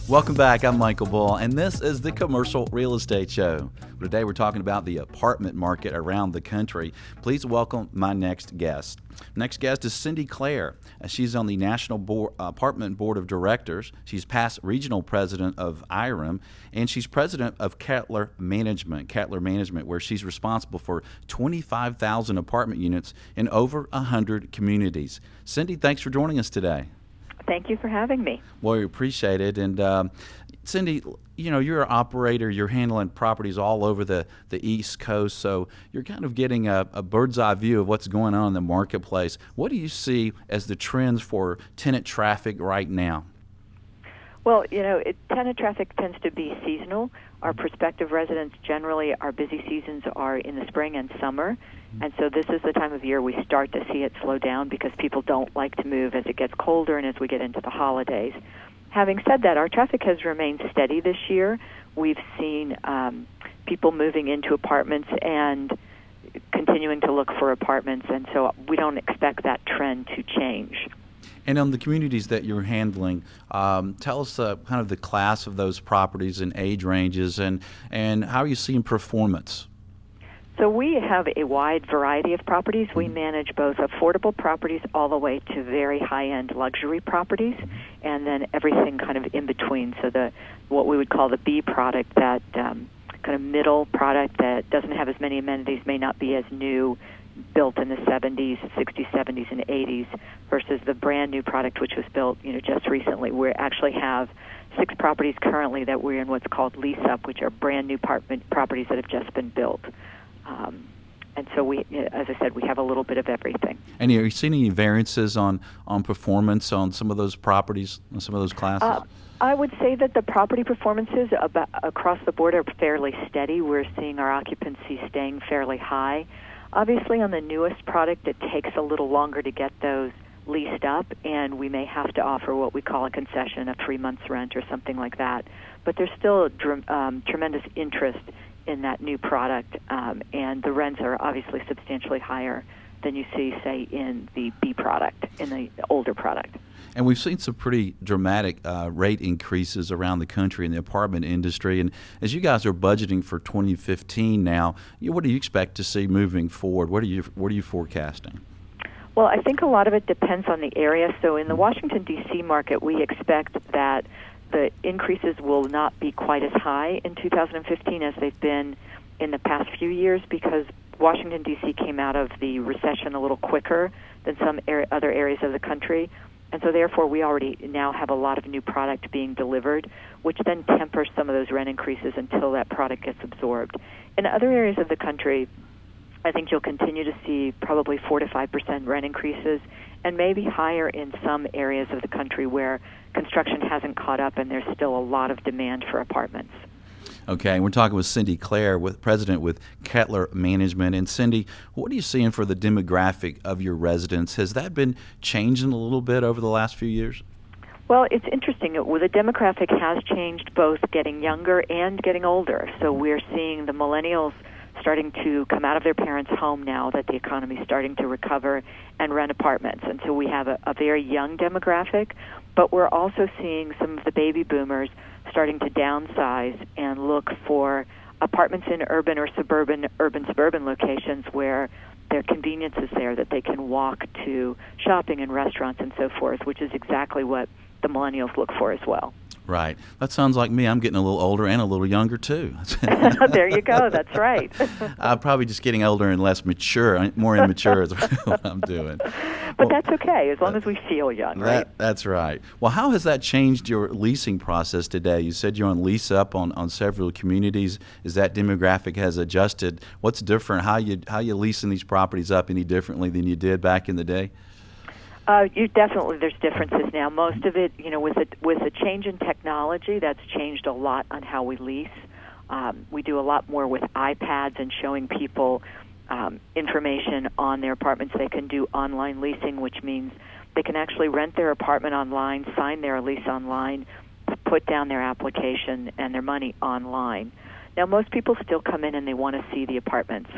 Welcome back. I'm Michael Bull, and this is the Commercial Real Estate Show. Today we're talking about the apartment market around the country. Please welcome my next guest. Next guest is Cindy Clare. She's on the National Apartment Board of Directors. She's past regional president of IREM, and she's president of Kettler Management, where she's responsible for 25,000 apartment units in over 100 communities. Cindy, thanks for joining us today. Thank you for having me. Well, we appreciate it. And Cindy, you know, you're an operator. You're handling properties all over the East Coast, so you're kind of getting a bird's eye view of what's going on in the marketplace. What do you see as the trends for tenant traffic right now? Well, you know, tenant traffic tends to be seasonal. Our prospective residents generally, our busy seasons are in the spring and summer, and so this is the time of year we start to see it slow down because people don't like to move as it gets colder and as we get into the holidays. Having said that, our traffic has remained steady this year. We've seen people moving into apartments and continuing to look for apartments, and so we don't expect that trend to change. And on the communities that you're handling, tell us kind of the class of those properties and age ranges, and how are you seeing performance? So we have a wide variety of properties. We manage both affordable properties all the way to very high-end luxury properties, and then everything kind of in between. So what we would call the B product, that kind of middle product that doesn't have as many amenities, may not be as new, built in the 70s, 60s, 70s, and 80s, versus the brand new product which was built, you know, just recently. We actually have 6 properties currently that we're in what's called lease up, which are brand new properties that have just been built. And so we, as I said, we have a little bit of everything. And are you seeing any variances on performance on some of those properties, on some of those classes? I would say that the property performances across the board are fairly steady. We're seeing our occupancy staying fairly high. Obviously, on the newest product, it takes a little longer to get those leased up, and we may have to offer what we call a concession, a 3 months rent or something like that. But there's still tremendous interest in that new product, and the rents are obviously substantially higher than you see, say, in the B product, in the older product. And we've seen some pretty dramatic rate increases around the country in the apartment industry. And as you guys are budgeting for 2015 now, what do you expect to see moving forward? What are you forecasting? Well, I think a lot of it depends on the area. So in the Washington, D.C. market, we expect that the increases will not be quite as high in 2015 as they've been in the past few years, because Washington, D.C. came out of the recession a little quicker than some other areas of the country. And so therefore we already now have a lot of new product being delivered, which then tempers some of those rent increases until that product gets absorbed. In other areas of the country, I think you'll continue to see probably 4 to 5% rent increases, and maybe higher in some areas of the country where construction hasn't caught up and there's still a lot of demand for apartments. Okay, and we're talking with Cindy Clare, president with Kettler Management. And Cindy, what are you seeing for the demographic of your residents? Has that been changing a little bit over the last few years? Well, it's interesting. The demographic has changed, both getting younger and getting older. So we're seeing the millennials starting to come out of their parents' home now that the economy is starting to recover and rent apartments. And so we have a very young demographic, but we're also seeing some of the baby boomers starting to downsize and look for apartments in urban suburban locations where their convenience is there, that they can walk to shopping and restaurants and so forth, which is exactly what the millennials look for as well. Right. That sounds like me. I'm getting a little older and a little younger, too. There you go. That's right. I'm probably just getting older and less mature, more immature is what I'm doing. But that's okay, as long as we feel young, right? That's right. Well, how has that changed your leasing process today? You said you're on lease up on several communities. Is that demographic has adjusted? What's different? How you leasing these properties up any differently than you did back in the day? There's differences now. Most of it, with a change in technology, that's changed a lot on how we lease. We do a lot more with iPads and showing people information on their apartments. They can do online leasing, which means they can actually rent their apartment online, sign their lease online, put down their application and their money online. Now, most people still come in and they want to see the apartments,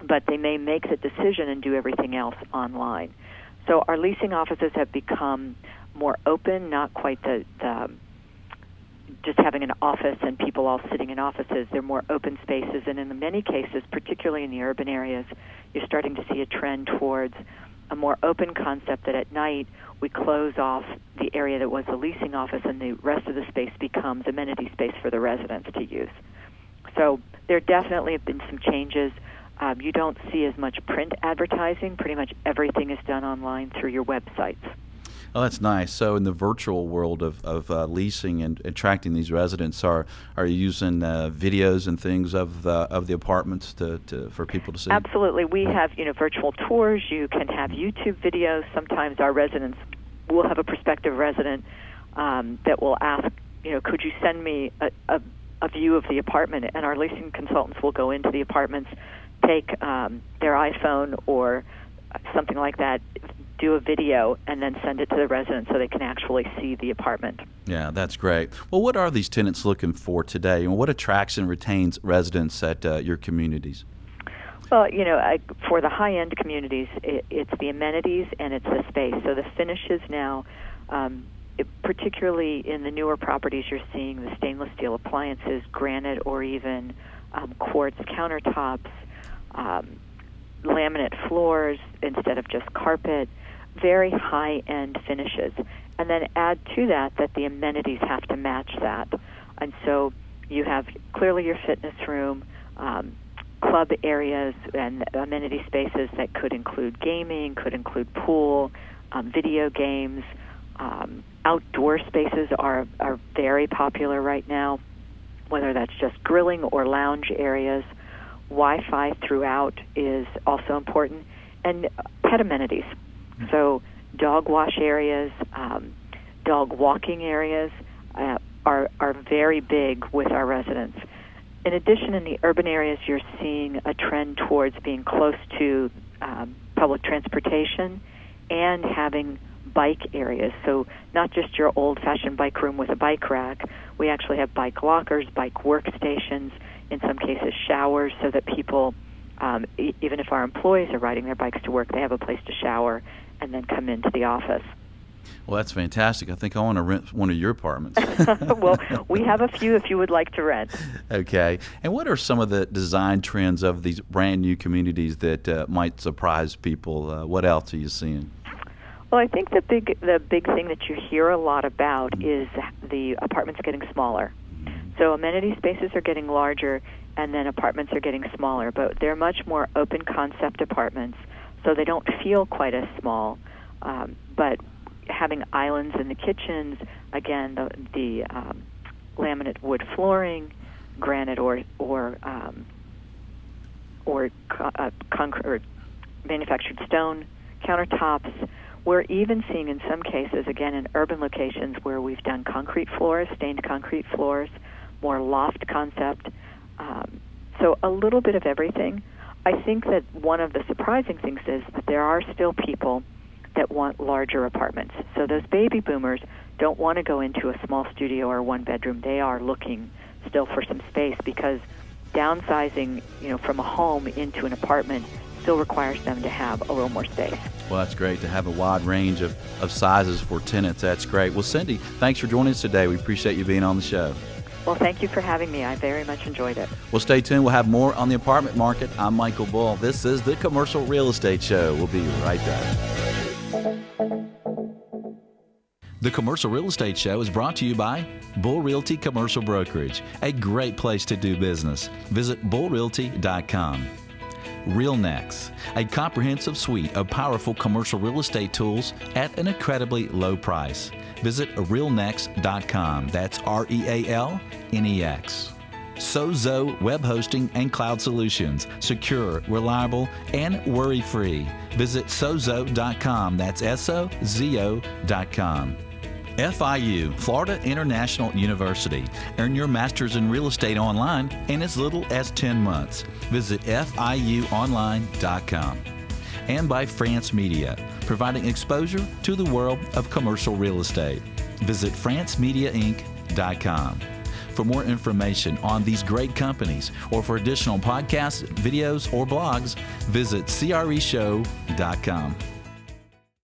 but they may make the decision and do everything else online. So our leasing offices have become more open, not quite the just having an office and people all sitting in offices. They're more open spaces, and in many cases, particularly in the urban areas, you're starting to see a trend towards a more open concept that at night we close off the area that was the leasing office and the rest of the space becomes amenity space for the residents to use. So there definitely have been some changes. You don't see as much print advertising. Pretty much everything is done online through your websites. Oh, that's nice. So in the virtual world of leasing and attracting these residents, are you using videos and things of the apartments for people to see? Absolutely. We have virtual tours. You can have YouTube videos. Sometimes our residents will have a prospective resident that will ask, could you send me a view of the apartment? And our leasing consultants will go into the apartments, take their iPhone or something like that, do a video, and then send it to the residents so they can actually see the apartment. Yeah, that's great. Well, what are these tenants looking for today, and what attracts and retains residents at your communities? Well, for the high-end communities, it's the amenities and it's the space. So the finishes now, particularly in the newer properties, you're seeing the stainless steel appliances, granite or even quartz countertops, laminate floors instead of just carpet, very high-end finishes. And then add to that the amenities have to match that. And so you have clearly your fitness room, club areas and amenity spaces that could include gaming, could include pool, video games. Outdoor spaces are very popular right now, whether that's just grilling or lounge areas. Wi-Fi throughout is also important, and pet amenities. So dog wash areas, dog walking areas are very big with our residents. In addition, in the urban areas, you're seeing a trend towards being close to public transportation and having bike areas. So not just your old-fashioned bike room with a bike rack. We actually have bike lockers, bike workstations, in some cases showers, so that people, even if our employees are riding their bikes to work, they have a place to shower and then come into the office. Well, that's fantastic. I think I want to rent one of your apartments. Well, we have a few if you would like to rent. Okay. And what are some of the design trends of these brand new communities that might surprise people? What else are you seeing? Well, I think the big thing that you hear a lot about is the apartments getting smaller. So amenity spaces are getting larger, and then apartments are getting smaller, but they're much more open concept apartments, so they don't feel quite as small. But having islands in the kitchens, again, the laminate wood flooring, granite or concrete or manufactured stone countertops. We're even seeing in some cases, again, in urban locations where we've done concrete floors, stained concrete floors, more loft concept. So a little bit of everything. I think that one of the surprising things is that there are still people that want larger apartments. So those baby boomers don't want to go into a small studio or one bedroom. They are looking still for some space because downsizing, from a home into an apartment still requires them to have a little more space. Well, that's great to have a wide range of sizes for tenants. That's great. Well, Cindy, thanks for joining us today. We appreciate you being on the show. Well, thank you for having me. I very much enjoyed it. Well, stay tuned. We'll have more on the apartment market. I'm Michael Bull. This is the Commercial Real Estate Show. We'll be right back. The Commercial Real Estate Show is brought to you by Bull Realty Commercial Brokerage, a great place to do business. Visit bullrealty.com. RealNex, a comprehensive suite of powerful commercial real estate tools at an incredibly low price. Visit realnex.com. That's RealNex. Sozo Web Hosting and Cloud Solutions. Secure, reliable, and worry-free. Visit sozo.com. That's SOZO.com. FIU, Florida International University. Earn your master's in real estate online in as little as 10 months. Visit FIUonline.com. And by France Media, providing exposure to the world of commercial real estate. Visit francemediainc.com. For more information on these great companies or for additional podcasts, videos, or blogs, visit CREshow.com.